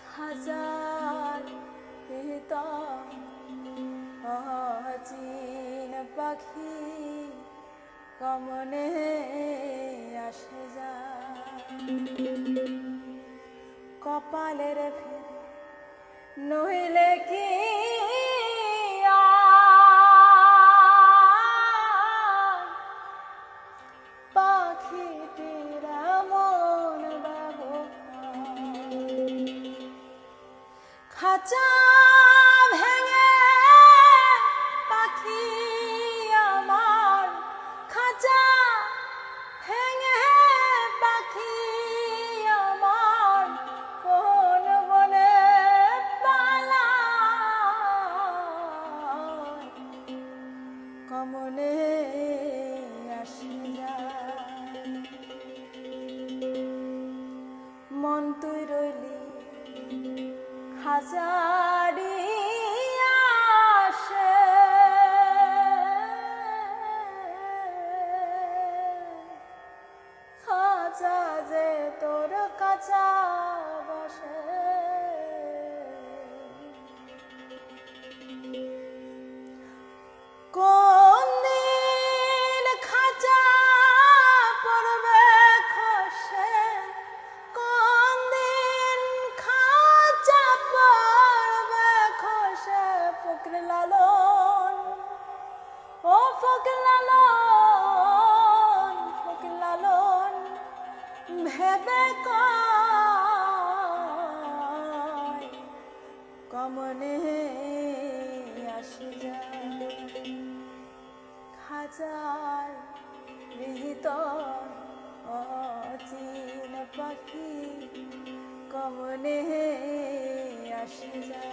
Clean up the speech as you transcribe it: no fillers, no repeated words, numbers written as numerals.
খাজার ভিতর অচিন পাখি কমনে আসে যায় কপালের ফেরে নইলে কি পাখিটিরা মন বাবু খাঁচা ভেঙে পাখি আমার খাঁচা ভেঙে পাখি আমার কোন বনে পালায় কমনে আসে যায় মন তুই রইলি হাজারি আসে খাঁচা যে তোর কাছা বসে কোন দিন খাঁচা পড়বে খসে কোন দিন খাঁচা পড়বে খসে ফকির লালন ও ফকির লালন ভেবে কয় কমনে আসে যায় খাঁচার ভিতর অচিন পাখি কমনে আসে যায়।